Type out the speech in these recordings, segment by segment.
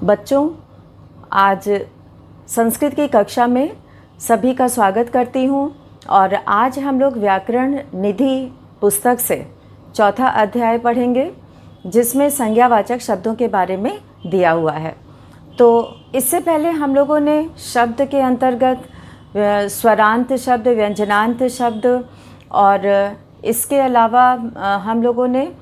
बच्चों, आज संस्कृत की कक्षा में सभी का स्वागत करती हूँ और आज हम लोग व्याकरण निधि पुस्तक से चौथा अध्याय पढ़ेंगे जिसमें संज्ञावाचक शब्दों के बारे में दिया हुआ है। तो इससे पहले हम लोगों ने शब्द के अंतर्गत स्वरांत शब्द, व्यंजनांत शब्द और इसके अलावा हम लोगों ने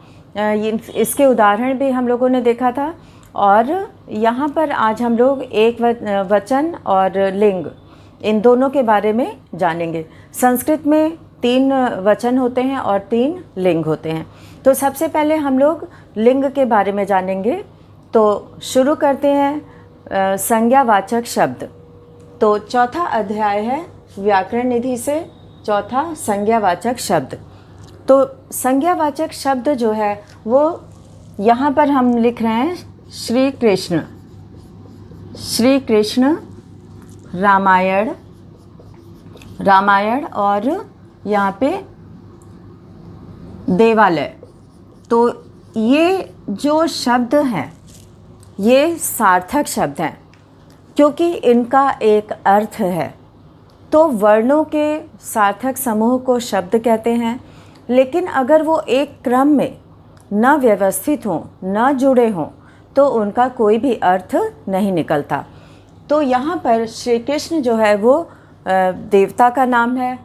इसके उदाहरण भी हम लोगों ने देखा था। और यहाँ पर आज हम लोग एक वचन और लिंग इन दोनों के बारे में जानेंगे। संस्कृत में 3 वचन होते हैं और 3 लिंग होते हैं। तो सबसे पहले हम लोग लिंग के बारे में जानेंगे। तो शुरू करते हैं संज्ञावाचक शब्द। तो चौथा अध्याय है व्याकरण निधि से चौथा संज्ञावाचक शब्द। तो संज्ञावाचक शब्द जो है वो यहाँ पर हम लिख रहे हैं श्री कृष्ण, रामायण और यहाँ पे देवालय। तो ये जो शब्द हैं ये सार्थक शब्द हैं क्योंकि इनका एक अर्थ है। तो वर्णों के सार्थक समूह को शब्द कहते हैं, लेकिन अगर वो एक क्रम में न व्यवस्थित हों, न जुड़े हों, तो उनका कोई भी अर्थ नहीं निकलता। तो यहाँ पर श्री कृष्ण जो है वो देवता का नाम है,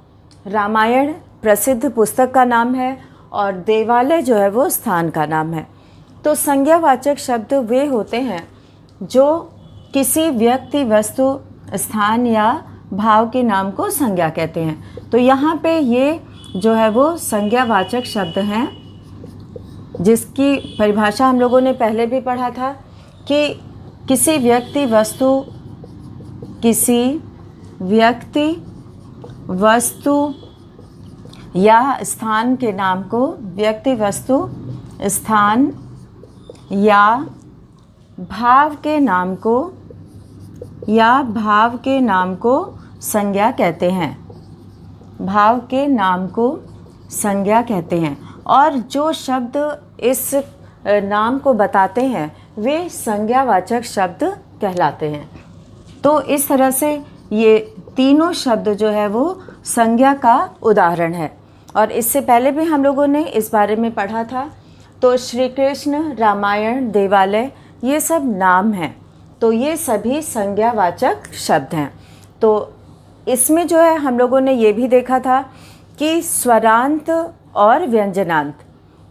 रामायण प्रसिद्ध पुस्तक का नाम है और देवालय जो है वो स्थान का नाम है। तो संज्ञावाचक शब्द वे होते हैं जो किसी व्यक्ति, वस्तु, स्थान या भाव के नाम को संज्ञा कहते हैं। तो यहाँ पे ये जो है वो संज्ञावाचक शब्द हैं जिसकी परिभाषा हम लोगों ने पहले भी पढ़ा था कि किसी व्यक्ति, वस्तु या स्थान के नाम को, व्यक्ति, वस्तु, स्थान या भाव के नाम को संज्ञा कहते हैं। भाव के नाम को संज्ञा कहते हैं और जो शब्द इस नाम को बताते हैं वे संज्ञावाचक शब्द कहलाते हैं। तो इस तरह से ये तीनों शब्द जो है वो संज्ञा का उदाहरण है और इससे पहले भी हम लोगों ने इस बारे में पढ़ा था। तो श्री कृष्ण, रामायण, देवालय ये सब नाम हैं, तो ये सभी संज्ञावाचक शब्द हैं। तो इसमें जो है हम लोगों ने ये भी देखा था कि स्वरांत और व्यंजनांत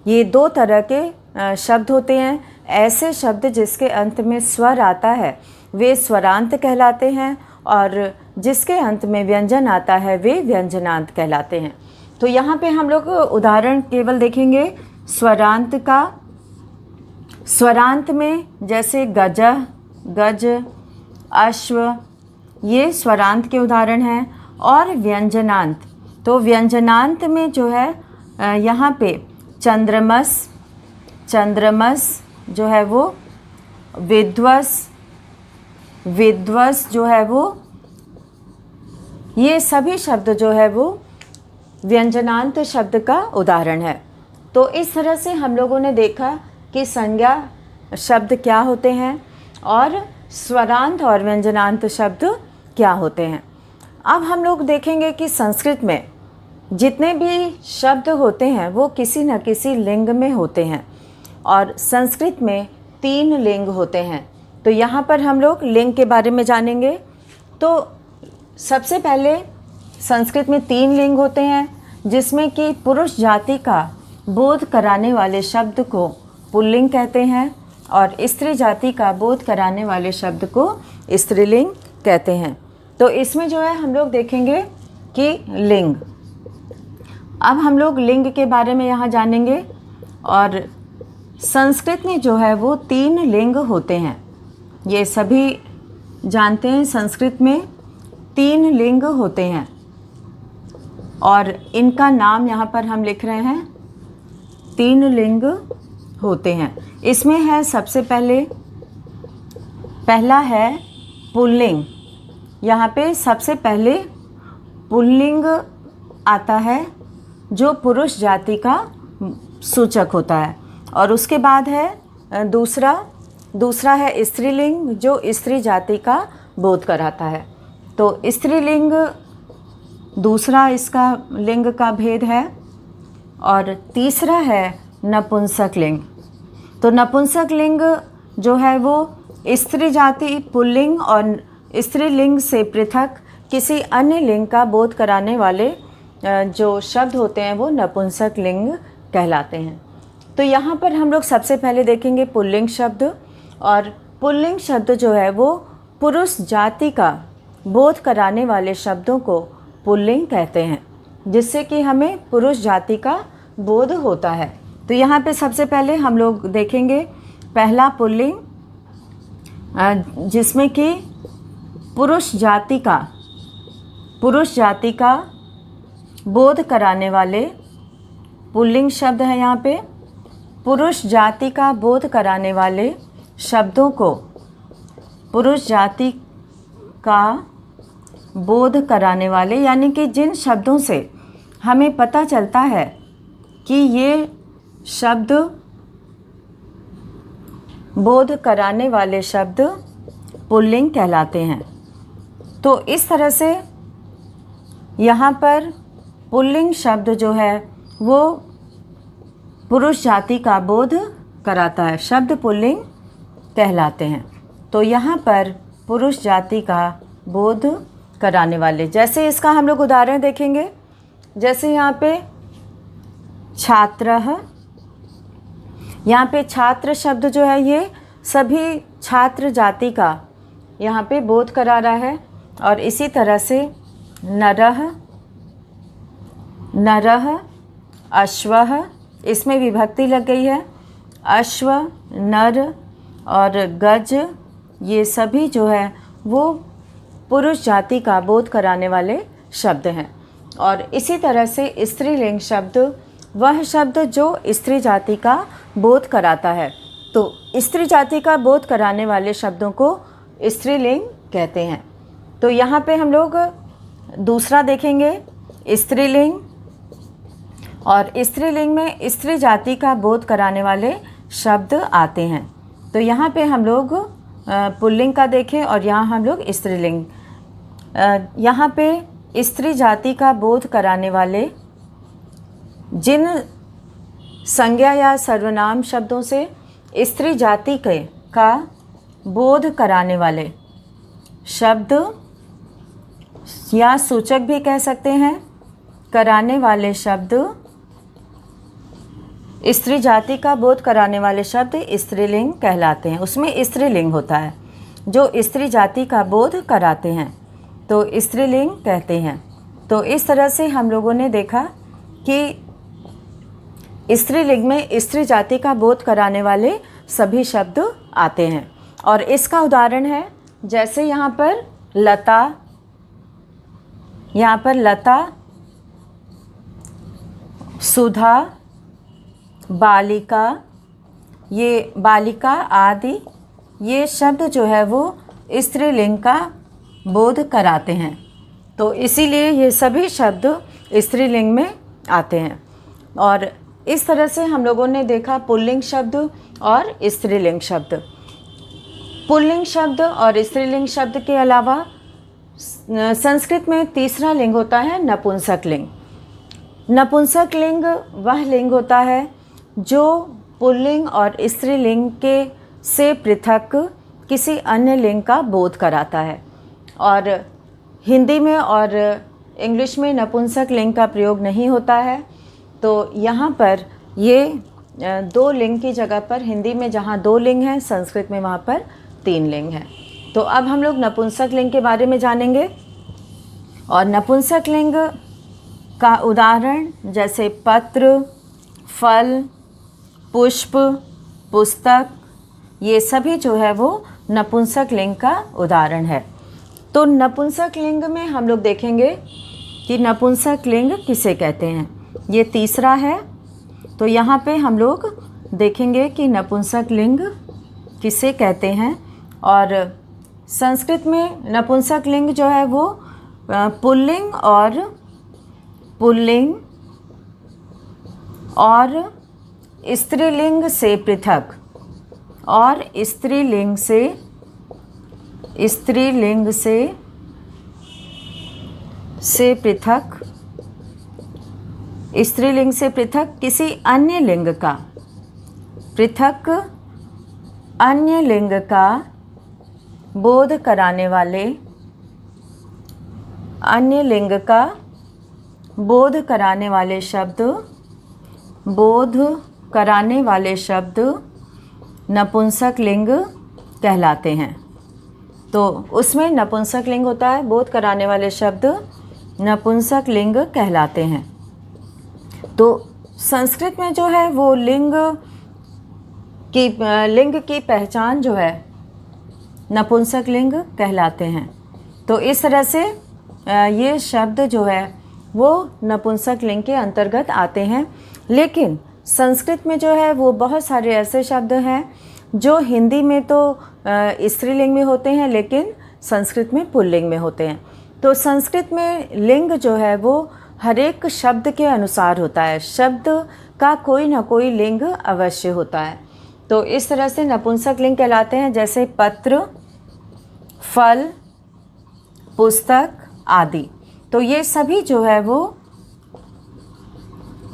ये 2 तरह के शब्द होते हैं। ऐसे शब्द जिसके अंत में स्वर आता है वे स्वरांत कहलाते हैं और जिसके अंत में व्यंजन आता है वे व्यंजनांत कहलाते हैं। तो यहाँ पे हम लोग उदाहरण केवल देखेंगे स्वरांत का। स्वरांत में जैसे गज, अश्व ये स्वरांत के उदाहरण हैं। और व्यंजनांत, तो व्यंजनांत में जो है यहाँ पे चंद्रमस जो है वो, विध्वस जो है वो, ये सभी शब्द जो है वो व्यंजनांत शब्द का उदाहरण है। तो इस तरह से हम लोगों ने देखा कि संज्ञा शब्द क्या होते हैं और स्वरांत और व्यंजनांत शब्द क्या होते हैं। अब हम लोग देखेंगे कि संस्कृत में जितने भी शब्द होते हैं वो किसी न किसी लिंग में होते हैं और संस्कृत में 3 लिंग होते हैं। तो यहाँ पर हम लोग लिंग के बारे में जानेंगे। तो सबसे पहले संस्कृत में 3 लिंग होते हैं जिसमें कि पुरुष जाति का बोध कराने वाले शब्द को पुल्लिंग कहते हैं और स्त्री जाति का बोध कराने वाले शब्द को स्त्रीलिंग कहते हैं। तो इसमें जो है हम लोग देखेंगे कि लिंग। अब हम लोग लिंग के बारे में यहाँ जानेंगे और संस्कृत में जो है वो 3 लिंग होते हैं। ये सभी जानते हैं संस्कृत में 3 लिंग होते हैं और इनका नाम यहाँ पर हम लिख रहे हैं। 3 लिंग होते हैं। इसमें है सबसे पहला है पुल्लिंग। यहाँ पे सबसे पहले पुल्लिंग आता है जो पुरुष जाति का सूचक होता है और उसके बाद है दूसरा दूसरा है स्त्रीलिंग जो स्त्री जाति का बोध कराता है। तो स्त्रीलिंग दूसरा इसका लिंग का भेद है। और तीसरा है नपुंसक लिंग। तो नपुंसक लिंग जो है वो स्त्री जाति पुल्लिंग और स्त्रीलिंग से पृथक किसी अन्य लिंग का बोध कराने वाले जो शब्द होते हैं वो नपुंसक लिंग कहलाते हैं। तो यहाँ पर हम लोग सबसे पहले देखेंगे पुल्लिंग शब्द। और पुल्लिंग शब्द जो है वो पुरुष जाति का बोध कराने वाले शब्दों को पुल्लिंग कहते हैं, जिससे कि हमें पुरुष जाति का बोध होता है। तो यहाँ पे सबसे पहले हम लोग देखेंगे पहला पुल्लिंग, जिसमें कि पुरुष जाति का बोध कराने वाले पुल्लिंग शब्द है। यहाँ पे पुरुष जाति का बोध कराने वाले शब्दों को पुरुष जाति का बोध कराने वाले, यानी कि जिन शब्दों से हमें पता चलता है कि ये शब्द बोध कराने वाले शब्द पुल्लिंग कहलाते हैं। तो इस तरह से यहाँ पर पुल्लिंग शब्द जो है वो पुरुष जाति का बोध कराता है, शब्द पुल्लिंग कहलाते हैं। तो यहाँ पर पुरुष जाति का बोध कराने वाले, जैसे इसका हम लोग उदाहरण देखेंगे। जैसे यहाँ पे छात्रः, यहाँ पे छात्र शब्द जो है ये सभी छात्र जाति का यहाँ पे बोध करा रहा है। और इसी तरह से नरः, अश्वः, इसमें विभक्ति लग गई है। अश्व, नर और गज, ये सभी जो है वो पुरुष जाति का बोध कराने वाले शब्द हैं। और इसी तरह से स्त्रीलिंग शब्द वह शब्द जो स्त्री जाति का बोध कराता है। तो स्त्री जाति का बोध कराने वाले शब्दों को स्त्रीलिंग कहते हैं। तो यहाँ पे हम लोग दूसरा देखेंगे स्त्रीलिंग। और स्त्रीलिंग में स्त्री जाति का बोध कराने वाले शब्द आते हैं। तो यहाँ पे हम लोग पुल्लिंग का देखें और यहाँ हम लोग स्त्रीलिंग। यहाँ पे स्त्री जाति का बोध कराने वाले जिन संज्ञा या सर्वनाम शब्दों से स्त्री जाति का बोध कराने वाले शब्द या सूचक भी कह सकते हैं, कराने वाले शब्द, स्त्री जाति का बोध कराने वाले शब्द स्त्रीलिंग कहलाते हैं। उसमें स्त्रीलिंग होता है जो स्त्री जाति का बोध कराते हैं, तो स्त्रीलिंग कहते हैं। तो इस तरह से हम लोगों ने देखा कि स्त्रीलिंग में स्त्री जाति का बोध कराने वाले सभी शब्द आते हैं। और इसका उदाहरण है जैसे यहाँ पर लता, सुधा, बालिका, ये बालिका आदि ये शब्द जो है वो स्त्रीलिंग का बोध कराते हैं। तो इसीलिए ये सभी शब्द स्त्रीलिंग में आते हैं। और इस तरह से हम लोगों ने देखा पुल्लिंग शब्द और स्त्रीलिंग शब्द। पुल्लिंग शब्द और स्त्रीलिंग शब्द के अलावा संस्कृत में तीसरा लिंग होता है नपुंसक लिंग। नपुंसक लिंग वह लिंग होता है जो पुल्लिंग और स्त्रीलिंग के से पृथक किसी अन्य लिंग का बोध कराता है। और हिंदी में और इंग्लिश में नपुंसक लिंग का प्रयोग नहीं होता है। तो यहाँ पर ये दो लिंग की जगह पर हिंदी में जहाँ दो लिंग हैं, संस्कृत में वहाँ पर तीन लिंग हैं। तो अब हम लोग नपुंसक लिंग के बारे में जानेंगे। और नपुंसक लिंग का उदाहरण जैसे पत्र, फल, पुष्प, पुस्तक, ये सभी जो है वो नपुंसक लिंग का उदाहरण है। तो नपुंसक लिंग में हम लोग देखेंगे कि नपुंसक लिंग किसे कहते हैं। ये तीसरा है। तो यहाँ पे हम लोग देखेंगे कि नपुंसक लिंग किसे कहते हैं। और संस्कृत में नपुंसक लिंग जो है वो पुल्लिंग और स्त्रीलिंग से पृथक और स्त्रीलिंग से पृथक किसी अन्य लिंग का बोध कराने वाले शब्द नपुंसक लिंग कहलाते हैं। तो उसमें नपुंसक लिंग होता है, बोध कराने वाले शब्द नपुंसक लिंग कहलाते हैं। तो संस्कृत में जो है वो लिंग की पहचान जो है नपुंसक लिंग कहलाते हैं। तो इस तरह से ये शब्द जो है वो नपुंसक लिंग के अंतर्गत आते हैं। लेकिन संस्कृत में जो है वो बहुत सारे ऐसे शब्द हैं जो हिंदी में तो स्त्रीलिंग में होते हैं, लेकिन संस्कृत में पुल्लिंग में होते हैं। तो संस्कृत में लिंग जो है वो हर एक शब्द के अनुसार होता है, शब्द का कोई ना कोई लिंग अवश्य होता है। तो इस तरह से नपुंसक लिंग कहलाते हैं, जैसे पत्र, फल, पुस्तक आदि। तो ये सभी जो है वो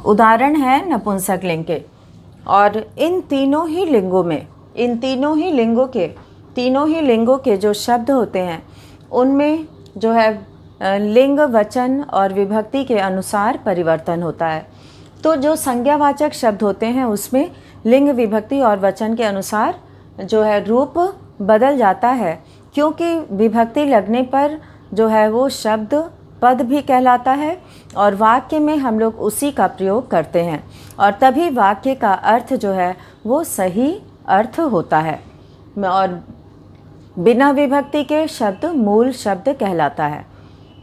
उदाहरण है नपुंसक लिंग के। और इन तीनों ही लिंगों के जो शब्द होते हैं उनमें जो है लिंग, वचन और विभक्ति के अनुसार परिवर्तन होता है। तो जो संज्ञावाचक शब्द होते हैं उसमें लिंग, विभक्ति और वचन के अनुसार जो है रूप बदल जाता है, क्योंकि विभक्ति लगने पर जो है वो शब्द पद भी कहलाता है और वाक्य में हम लोग उसी का प्रयोग करते हैं और तभी वाक्य का अर्थ जो है वो सही अर्थ होता है। और बिना विभक्ति के शब्द मूल शब्द कहलाता है।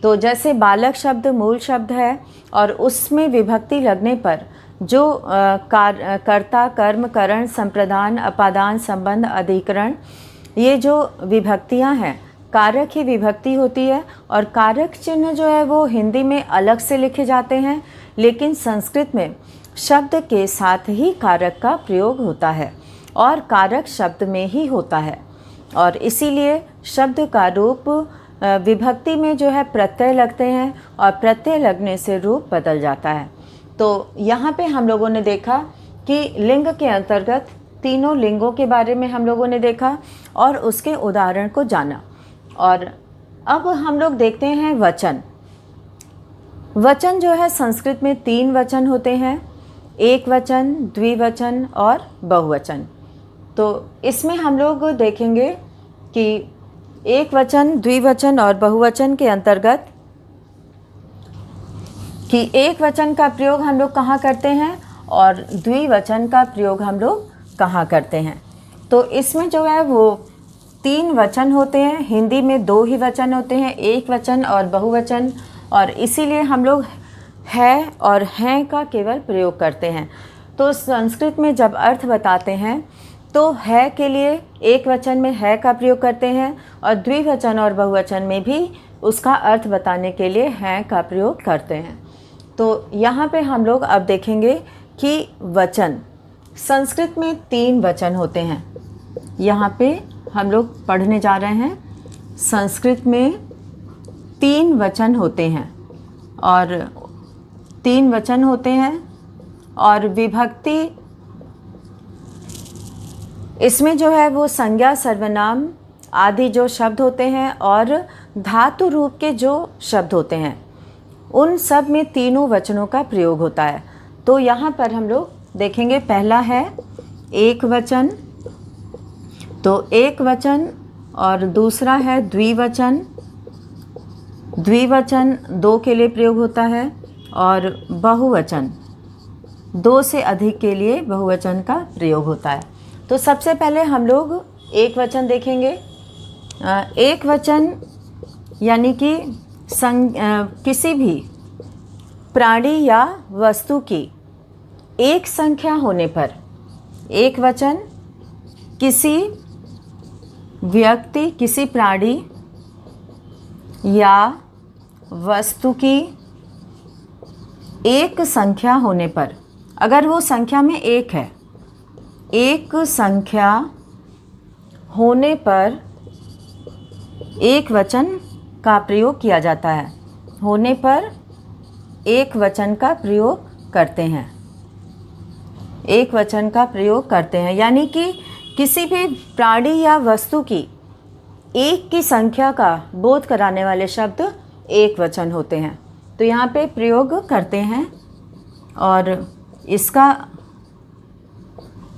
तो जैसे बालक शब्द मूल शब्द है और उसमें विभक्ति लगने पर जो कर्ता, कर्म, करण, संप्रदान, अपादान, संबंध, अधिकरण, ये जो विभक्तियां हैं, कारक ही विभक्ति होती है। और कारक चिन्ह जो है वो हिंदी में अलग से लिखे जाते हैं, लेकिन संस्कृत में शब्द के साथ ही कारक का प्रयोग होता है और कारक शब्द में ही होता है। और इसीलिए शब्द का रूप विभक्ति में जो है प्रत्यय लगते हैं और प्रत्यय लगने से रूप बदल जाता है। तो यहाँ पे हम लोगों ने देखा कि लिंग के अंतर्गत तीनों लिंगों के बारे में हम लोगों ने देखा और उसके उदाहरण को जाना। और अब हम लोग देखते हैं वचन। वचन जो है संस्कृत में 3 वचन होते हैं, एक वचन, द्विवचन और बहुवचन। तो इसमें हम लोग देखेंगे कि एक वचन, द्विवचन और बहुवचन के अंतर्गत कि एक वचन का प्रयोग हम लोग कहाँ करते हैं और द्विवचन का प्रयोग हम लोग कहाँ करते हैं। तो इसमें जो है वो 3 वचन होते हैं। हिंदी में 2 ही वचन होते हैं, एक वचन और बहुवचन, और इसीलिए हम लोग है और हैं का केवल प्रयोग करते हैं। तो संस्कृत में जब अर्थ बताते हैं तो है के लिए एक वचन में है का प्रयोग करते हैं और द्विवचन और बहुवचन में भी उसका अर्थ बताने के लिए हैं का प्रयोग करते हैं। तो यहाँ पे हम लोग अब देखेंगे कि वचन, संस्कृत में 3 वचन होते हैं। यहाँ पे हम लोग पढ़ने जा रहे हैं, संस्कृत में 3 वचन होते हैं और 3 वचन होते हैं और विभक्ति इसमें जो है वो संज्ञा, सर्वनाम आदि जो शब्द होते हैं और धातु रूप के जो शब्द होते हैं उन सब में तीनों वचनों का प्रयोग होता है। तो यहाँ पर हम लोग देखेंगे, पहला है एक वचन, तो एक वचन, और दूसरा है द्विवचन। द्विवचन 2 के लिए प्रयोग होता है और बहुवचन 2 से अधिक के लिए बहुवचन का प्रयोग होता है। तो सबसे पहले हम लोग एक वचन देखेंगे। एक वचन यानी कि किसी भी प्राणी या वस्तु की एक संख्या होने पर, एक वचन किसी व्यक्ति, किसी प्राणी या वस्तु की एक संख्या होने पर, अगर वो संख्या में एक है, एक संख्या होने पर एक वचन का प्रयोग किया जाता है। होने पर एक वचन का प्रयोग करते हैं। एक वचन का प्रयोग करते हैं, यानी कि किसी भी प्राणी या वस्तु की एक की संख्या का बोध कराने वाले शब्द एक वचन होते हैं। तो यहाँ पे प्रयोग करते हैं, और इसका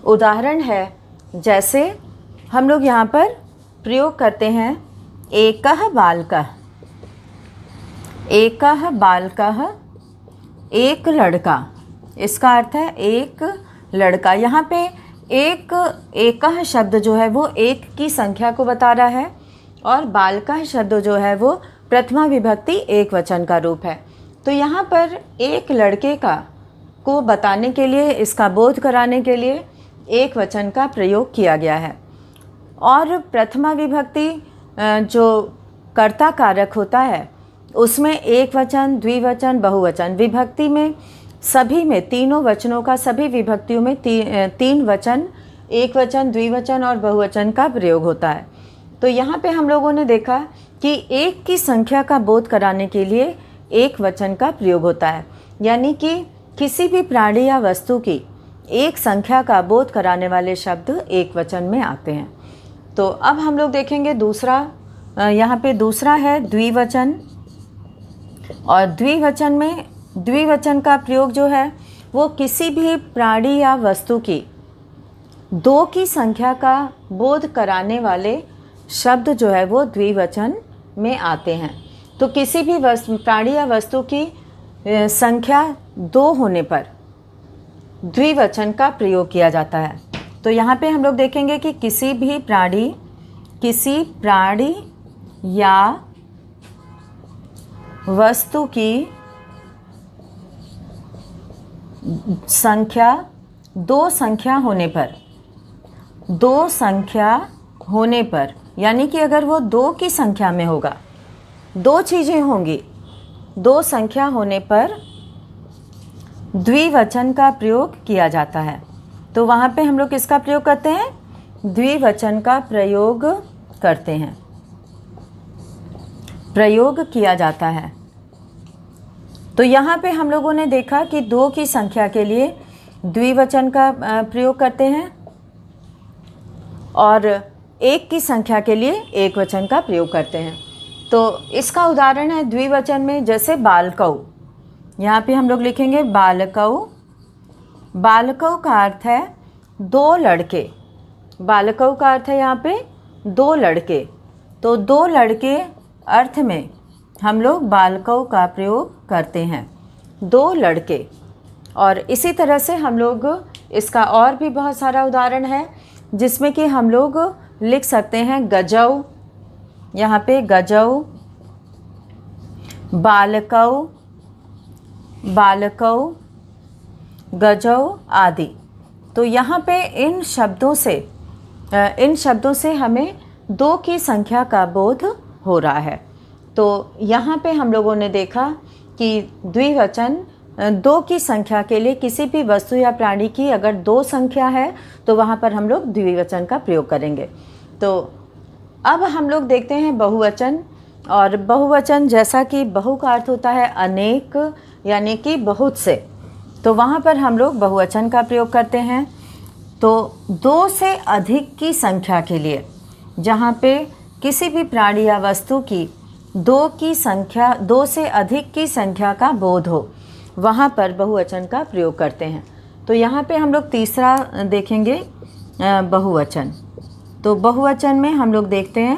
उदाहरण है, जैसे हम लोग यहाँ पर प्रयोग करते हैं एकः बालकः। एकः बालकः, एक लड़का। इसका अर्थ है एक लड़का। यहाँ पे एकः शब्द जो है वो एक की संख्या को बता रहा है, और बालकः शब्द जो है वो प्रथमा विभक्ति एक वचन का रूप है। तो यहाँ पर एक लड़के का को बताने के लिए, इसका बोध कराने के लिए एक वचन का प्रयोग किया गया है। और प्रथमा विभक्ति जो कर्ता कारक होता है उसमें एक वचन, द्विवचन, बहुवचन, विभक्ति में सभी में तीनों वचनों का, सभी विभक्तियों में तीन वचन, एक वचन, द्विवचन और बहुवचन का प्रयोग होता है। तो यहाँ पे हम लोगों ने देखा कि एक की संख्या का बोध कराने के लिए एक वचन का प्रयोग होता है, यानी कि किसी भी प्राणी या वस्तु की एक संख्या का बोध कराने वाले शब्द एक वचन में आते हैं। तो अब हम लोग देखेंगे दूसरा, यहाँ पे दूसरा है द्विवचन। और द्विवचन में, द्विवचन का प्रयोग जो है वो किसी भी प्राणी या वस्तु की दो की संख्या का बोध कराने वाले शब्द जो है वो द्विवचन में आते हैं। तो किसी भी प्राणी या वस्तु की संख्या दो होने पर द्विवचन का प्रयोग किया जाता है। तो यहाँ पे हम लोग देखेंगे कि किसी प्राणी या वस्तु की संख्या दो संख्या होने पर, यानी कि अगर वो दो की संख्या में होगा, दो चीज़ें होंगी, दो संख्या होने पर द्विवचन का प्रयोग किया जाता है। तो वहाँ पे हम लोग किसका प्रयोग करते हैं? द्विवचन का प्रयोग करते हैं, प्रयोग किया जाता है। तो यहाँ पे हम लोगों ने देखा कि दो की संख्या के लिए द्विवचन का प्रयोग करते हैं, और एक की संख्या के लिए एक वचन का प्रयोग करते हैं। तो इसका उदाहरण है द्विवचन में, जैसे बालकौ। यहाँ पे हम लोग लिखेंगे बालकौ। बालकौ का अर्थ है दो लड़के। बालकौ का अर्थ है यहाँ पे दो लड़के। तो दो लड़के अर्थ में हम लोग बालकौ का प्रयोग करते हैं, दो लड़के। और इसी तरह से हम लोग इसका और भी बहुत सारा उदाहरण है, जिसमें कि हम लोग लिख सकते हैं गजौ। यहाँ पे गजौ, बालकौ, बालकौ, गजौ आदि। तो यहाँ पे इन शब्दों से हमें दो की संख्या का बोध हो रहा है। तो यहाँ पे हम लोगों ने देखा कि द्विवचन दो की संख्या के लिए, किसी भी वस्तु या प्राणी की अगर दो संख्या है तो वहाँ पर हम लोग द्विवचन का प्रयोग करेंगे। तो अब हम लोग देखते हैं बहुवचन। और बहुवचन, जैसा कि बहु का अर्थ होता है अनेक, यानी कि बहुत से, तो वहाँ पर हम लोग बहुवचन का प्रयोग करते हैं। तो दो से अधिक की संख्या के लिए, जहाँ पे किसी भी प्राणी या वस्तु की दो से अधिक की संख्या का बोध हो, वहाँ पर बहुवचन का प्रयोग करते हैं। तो यहाँ पे हम लोग तीसरा देखेंगे बहुवचन। तो बहुवचन में हम लोग देखते हैं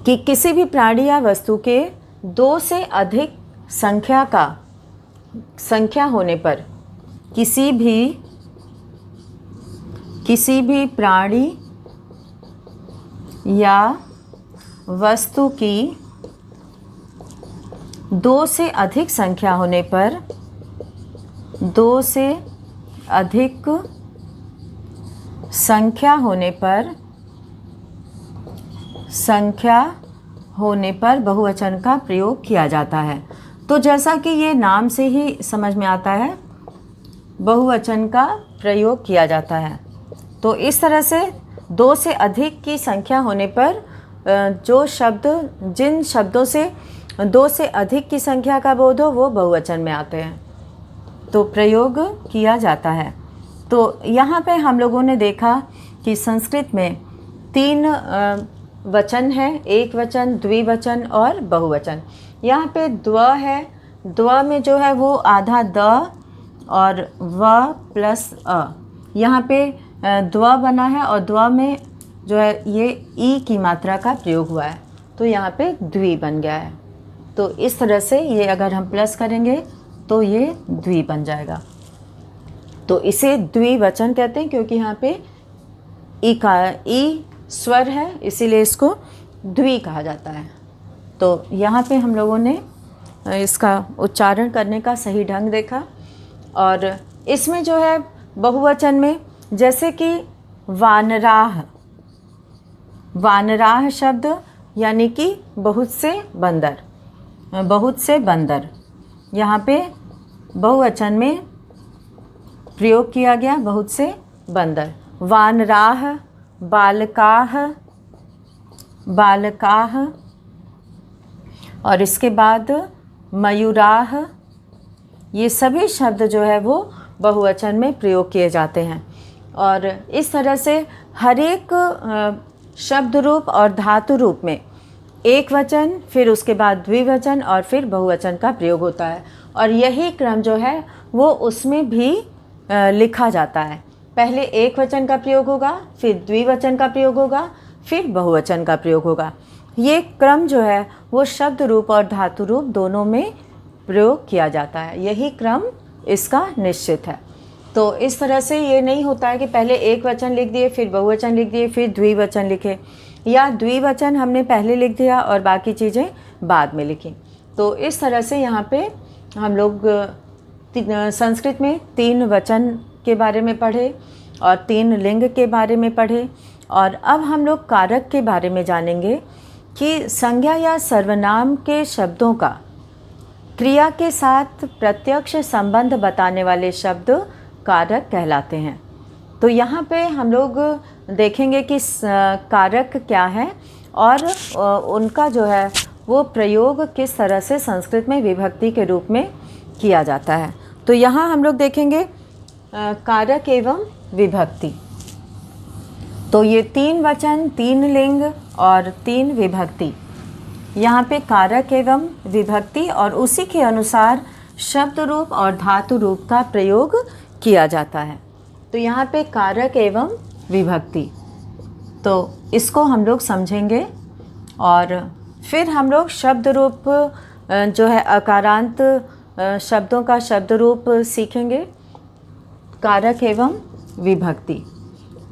कि किसी भी प्राणी या वस्तु के दो से अधिक संख्या होने पर, किसी भी प्राणी या वस्तु की दो से अधिक संख्या होने पर, दो से अधिक संख्या होने पर बहुवचन का प्रयोग किया जाता है। तो जैसा कि ये नाम से ही समझ में आता है, बहुवचन का प्रयोग किया जाता है। तो इस तरह से 2 से अधिक की संख्या होने पर जो शब्द, जिन शब्दों से 2 से अधिक की संख्या का बोध हो वो बहुवचन में आते हैं, तो प्रयोग किया जाता है। तो यहाँ पे हम लोगों ने देखा कि संस्कृत में 3 वचन है, एक वचन, द्विवचन और बहुवचन। यहाँ पे द्व है, द्व में जो है वो आधा द और व प्लस अ, यहाँ पे द्व बना है और द्व में जो है ये ई की मात्रा का प्रयोग हुआ है, तो यहाँ पे द्वि बन गया है। तो इस तरह से ये अगर हम प्लस करेंगे तो ये द्वि बन जाएगा। तो इसे द्विवचन कहते हैं क्योंकि यहाँ पे ई स्वर है, इसीलिए इसको द्वि कहा जाता है। तो यहाँ पे हम लोगों ने इसका उच्चारण करने का सही ढंग देखा। और इसमें जो है बहुवचन में, जैसे कि वानराह, वानराह शब्द यानी कि बहुत से बंदर, बहुत से बंदर, यहाँ पे बहुवचन में प्रयोग किया गया, बहुत से बंदर। वानराह, बालकाह, बालकाह, और इसके बाद मयूराह, ये सभी शब्द जो है वो बहुवचन में प्रयोग किए जाते हैं। और इस तरह से हर एक शब्द रूप और धातु रूप में एक वचन, फिर उसके बाद द्विवचन और फिर बहुवचन का प्रयोग होता है। और यही क्रम जो है वो उसमें भी लिखा जाता है। पहले एक वचन का प्रयोग होगा, फिर द्विवचन का प्रयोग होगा, फिर बहुवचन का प्रयोग होगा। ये क्रम जो है वो शब्द रूप और धातु रूप दोनों में प्रयोग किया जाता है, यही क्रम इसका निश्चित है। तो इस तरह से ये नहीं होता है कि पहले एक वचन लिख दिए, फिर बहुवचन लिख दिए, फिर द्विवचन लिखे, या द्विवचन हमने पहले लिख दिया और बाकी चीज़ें बाद में लिखी। तो इस तरह से यहाँ पे हम लोग संस्कृत में 3 वचन के बारे में पढ़े और 3 लिंग के बारे में पढ़े। और अब हम लोग कारक के बारे में जानेंगे कि संज्ञा या सर्वनाम के शब्दों का क्रिया के साथ प्रत्यक्ष संबंध बताने वाले शब्द कारक कहलाते हैं। तो यहाँ पे हम लोग देखेंगे कि कारक क्या है और उनका जो है वो प्रयोग किस तरह से संस्कृत में विभक्ति के रूप में किया जाता है। तो यहाँ हम लोग देखेंगे कारक एवं विभक्ति। तो ये 3 वचन, 3 लिंग और 3 विभक्ति, यहाँ पे कारक एवं विभक्ति और उसी के अनुसार शब्द रूप और धातु रूप का प्रयोग किया जाता है। तो यहाँ पे कारक एवं विभक्ति, तो इसको हम लोग समझेंगे और फिर हम लोग शब्द रूप जो है अकारांत शब्दों का शब्द रूप सीखेंगे, कारक एवं विभक्ति।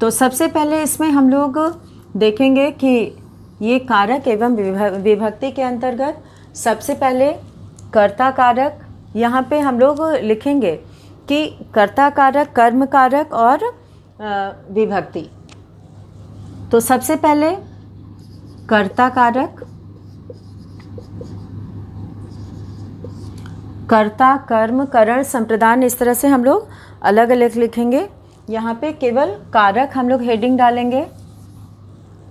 तो सबसे पहले इसमें हम लोग देखेंगे कि ये कारक एवं विभक्ति के अंतर्गत सबसे पहले कर्ता कारक, यहाँ पे हम लोग लिखेंगे कि कर्ता कारक, कर्म कारक और विभक्ति। तो सबसे पहले कर्ता कारक, कर्ता, कर्म, करण, संप्रदान, इस तरह से हम लोग अलग अलग लिखेंगे। यहाँ पे केवल कारक हम लोग हेडिंग डालेंगे,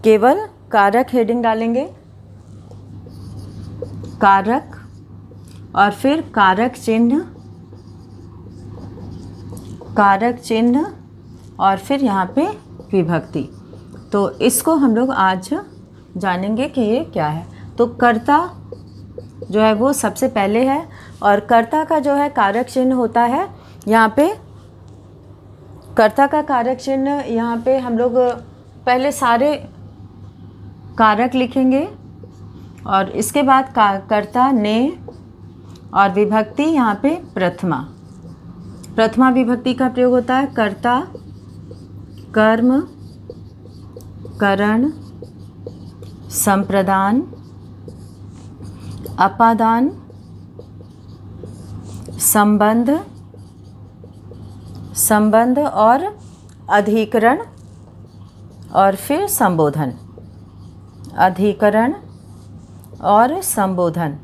केवल कारक हेडिंग डालेंगे, कारक, और फिर कारक चिन्ह, कारक चिन्ह, और फिर यहाँ पे विभक्ति। तो इसको हम लोग आज जानेंगे कि ये क्या है। तो कर्ता जो है वो सबसे पहले है और कर्ता का जो है कारक चिन्ह होता है, यहाँ पे कर्ता का कारक चिन्ह, यहाँ पे हम लोग पहले सारे कारक लिखेंगे और इसके बाद कर्ता ने, और विभक्ति यहाँ पे प्रथमा, प्रथमा विभक्ति का प्रयोग होता है। कर्ता, कर्म, करण, संप्रदान, अपादान, संबंध, संबंध और अधिकरण, और फिर संबोधन, अधिकरण और संबोधन।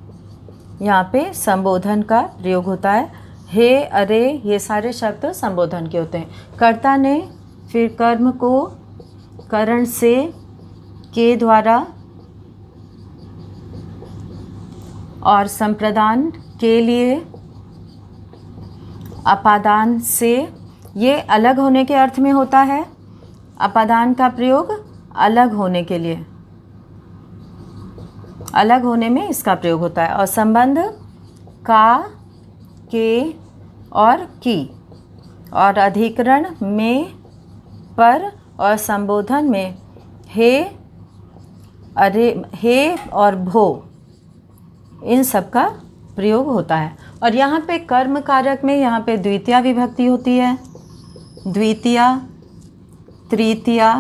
यहाँ पे संबोधन का प्रयोग होता है। हे, अरे, ये सारे शब्द संबोधन के होते हैं। कर्ता ने, फिर कर्म को, करण से के द्वारा और संप्रदान के लिए अपादान से, ये अलग होने के अर्थ में होता है। अपादान का प्रयोग अलग होने के लिए, अलग होने में इसका प्रयोग होता है। और संबंध का, के और की, और अधिकरण में, पर, और संबोधन में हे, अरे, हे और भो, इन सब का प्रयोग होता है। और यहाँ पे कर्म कारक में यहाँ पे द्वितीया विभक्ति होती है, द्वितीया, तृतीया,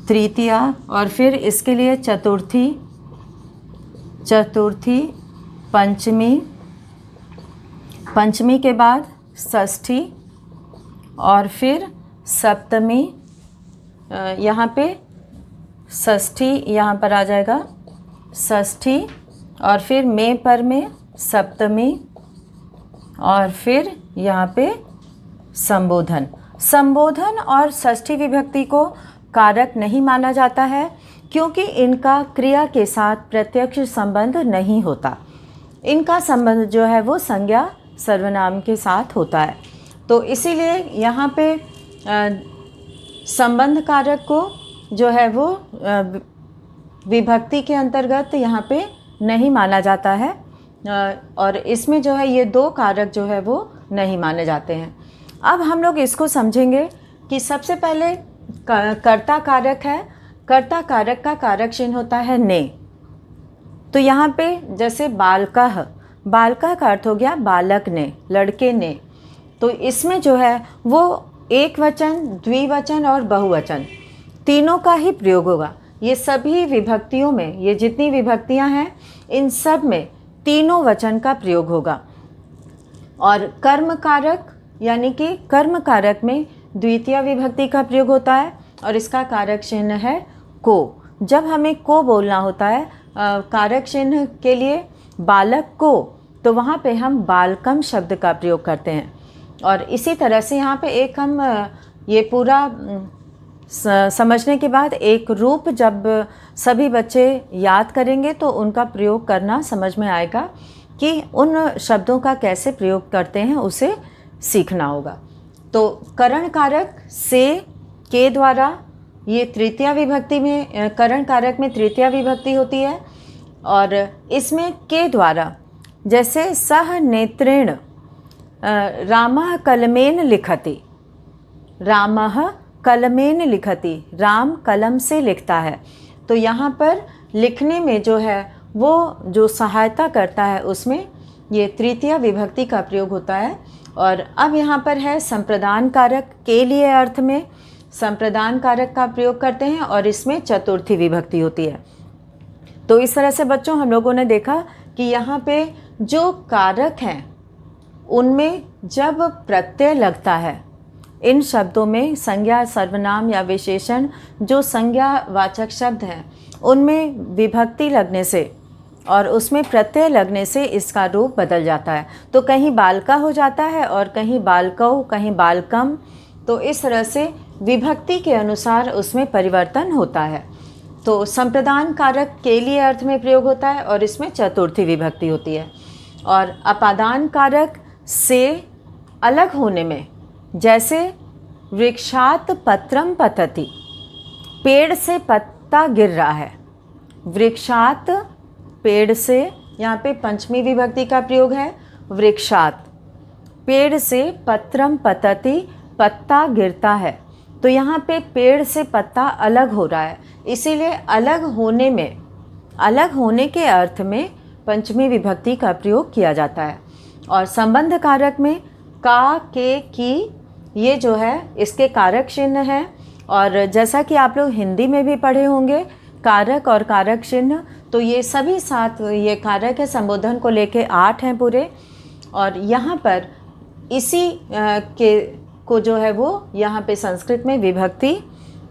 तृतीया, और फिर इसके लिए चतुर्थी, चतुर्थी, पंचमी, पंचमी के बाद षष्ठी, और फिर सप्तमी। यहाँ पे षष्ठी यहाँ पर आ जाएगा, षष्ठी, और फिर में पर में सप्तमी, और फिर यहाँ पे संबोधन। संबोधन और षष्ठी विभक्ति को कारक नहीं माना जाता है, क्योंकि इनका क्रिया के साथ प्रत्यक्ष संबंध नहीं होता। इनका संबंध जो है वो संज्ञा सर्वनाम के साथ होता है। तो इसीलिए यहाँ पे संबंध कारक को जो है वो विभक्ति के अंतर्गत यहाँ पे नहीं माना जाता है, और इसमें जो है ये दो कारक जो है वो नहीं माने जाते हैं। अब हम लोग इसको समझेंगे कि सबसे पहले कर्ता कारक है। कर्ता कारक का कारक चिन्ह होता है ने। तो यहाँ पे जैसे बालकः, बालकः का अर्थ हो गया बालक ने, लड़के ने। तो इसमें जो है वो एक वचन, द्विवचन और बहुवचन तीनों का ही प्रयोग होगा। ये सभी विभक्तियों में, ये जितनी विभक्तियाँ हैं इन सब में तीनों वचन का प्रयोग होगा। और कर्म कारक यानी कि कर्म कारक में द्वितीय विभक्ति का प्रयोग होता है, और इसका कारक चिन्ह है को। जब हमें को बोलना होता है कारक चिन्ह के लिए बालक को, तो वहाँ पे हम बालकम शब्द का प्रयोग करते हैं। और इसी तरह से यहाँ पे एक हम ये पूरा समझने के बाद एक रूप जब सभी बच्चे याद करेंगे तो उनका प्रयोग करना समझ में आएगा कि उन शब्दों का कैसे प्रयोग करते हैं, उसे सीखना होगा। तो करण कारक से, के द्वारा, ये तृतीया विभक्ति में, करण कारक में तृतीया विभक्ति होती है। और इसमें के द्वारा, जैसे सह नेत्रेण रामः कलमेन लिखति, रामः कलमेन लिखति, राम कलम से लिखता है। तो यहाँ पर लिखने में जो है वो जो सहायता करता है उसमें ये तृतीया विभक्ति का प्रयोग होता है। और अब यहाँ पर है संप्रदान कारक, के लिए अर्थ में संप्रदान कारक का प्रयोग करते हैं, और इसमें चतुर्थी विभक्ति होती है। तो इस तरह से बच्चों हम लोगों ने देखा कि यहाँ पे जो कारक हैं उनमें जब प्रत्यय लगता है, इन शब्दों में संज्ञा, सर्वनाम या विशेषण जो संज्ञावाचक शब्द हैं उनमें विभक्ति लगने से और उसमें प्रत्यय लगने से इसका रूप बदल जाता है। तो कहीं बालका हो जाता है और कहीं बालकौ, कहीं बालकम। तो इस तरह से विभक्ति के अनुसार उसमें परिवर्तन होता है। तो संप्रदान कारक के लिए अर्थ में प्रयोग होता है और इसमें चतुर्थी विभक्ति होती है। और अपादान कारक से अलग होने में, जैसे वृक्षात पत्रम पतति, पेड़ से पत्ता गिर रहा है। वृक्षात पेड़ से, यहाँ पे पंचमी विभक्ति का प्रयोग है। वृक्षात पेड़ से, पत्रम पतति पत्ता गिरता है। तो यहाँ पे पेड़ से पत्ता अलग हो रहा है, इसीलिए अलग होने में, अलग होने के अर्थ में पंचमी विभक्ति का प्रयोग किया जाता है। और संबंध कारक में का, के, की, ये जो है इसके कारक चिन्ह हैं। और जैसा कि आप लोग हिंदी में भी पढ़े होंगे कारक और कारक चिन्ह, तो ये सभी सात ये कारक है, संबोधन को लेके 8 हैं पूरे। और यहाँ पर इसी के को जो है वो यहाँ पे संस्कृत में विभक्ति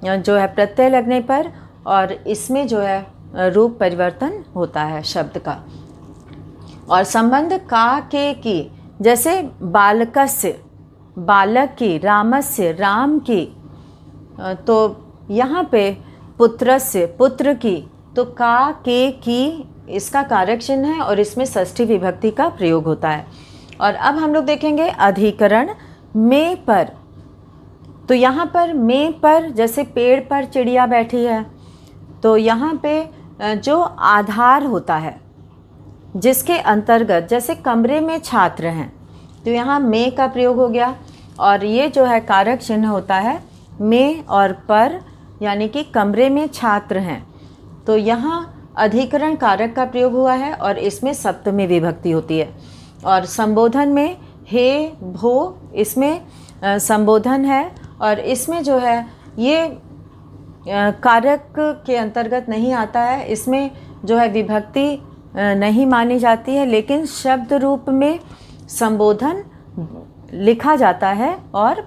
जो है प्रत्यय लगने पर, और इसमें जो है रूप परिवर्तन होता है शब्द का। और संबंध का, के, की, जैसे बालकस्य, बालक की, रामस्य, राम की। तो यहाँ पे पुत्रस्य, पुत्र की, तो का, के, की इसका कारक चिन्ह है और इसमें षष्ठी विभक्ति का प्रयोग होता है। और अब हम लोग देखेंगे अधिकरण में पर। तो यहाँ पर में पर, जैसे पेड़ पर चिड़िया बैठी है, तो यहाँ पे जो आधार होता है जिसके अंतर्गत, जैसे कमरे में छात्र हैं, तो यहाँ में का प्रयोग हो गया। और ये जो है कारक चिन्ह होता है में और पर, यानी कि कमरे में छात्र हैं, तो यहाँ अधिकरण कारक का प्रयोग हुआ है और इसमें सप्तमी विभक्ति होती है। और संबोधन में हे, भो, इसमें संबोधन है और इसमें जो है ये कारक के अंतर्गत नहीं आता है, इसमें जो है विभक्ति नहीं मानी जाती है, लेकिन शब्द रूप में संबोधन लिखा जाता है और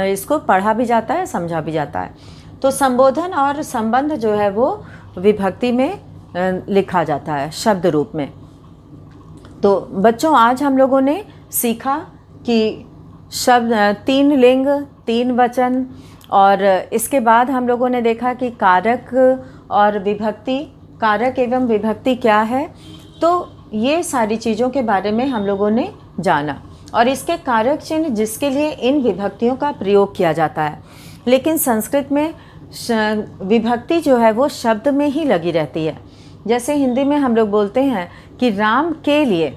इसको पढ़ा भी जाता है, समझा भी जाता है। तो संबोधन और संबंध जो है वो विभक्ति में लिखा जाता है शब्द रूप में। तो बच्चों, आज हम लोगों ने सीखा कि शब्द, तीन लिंग, तीन वचन, और इसके बाद हम लोगों ने देखा कि कारक और विभक्ति, कारक एवं विभक्ति क्या है। तो ये सारी चीज़ों के बारे में हम लोगों ने जाना और इसके कारक चिन्ह जिसके लिए इन विभक्तियों का प्रयोग किया जाता है। लेकिन संस्कृत में विभक्ति जो है वो शब्द में ही लगी रहती है। जैसे हिंदी में हम लोग बोलते हैं कि राम के लिए,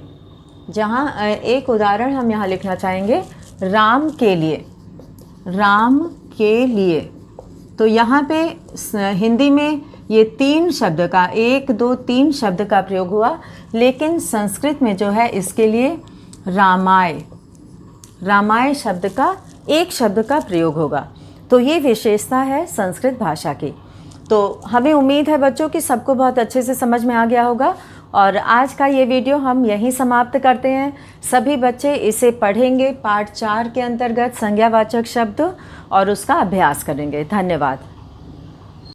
जहाँ एक उदाहरण हम यहाँ लिखना चाहेंगे, राम के लिए, राम के लिए। तो यहाँ पे हिंदी में ये तीन शब्द का, एक, दो, तीन शब्द का प्रयोग हुआ, लेकिन संस्कृत में जो है इसके लिए रामाय, रामाय शब्द का, एक शब्द का प्रयोग होगा। तो ये विशेषता है संस्कृत भाषा की। तो हमें उम्मीद है बच्चों कि सबको बहुत अच्छे से समझ में आ गया होगा और आज का ये वीडियो हम यहीं समाप्त करते हैं। सभी बच्चे इसे पढ़ेंगे, पाठ 4 के अंतर्गत संज्ञावाचक शब्द, और उसका अभ्यास करेंगे। धन्यवाद।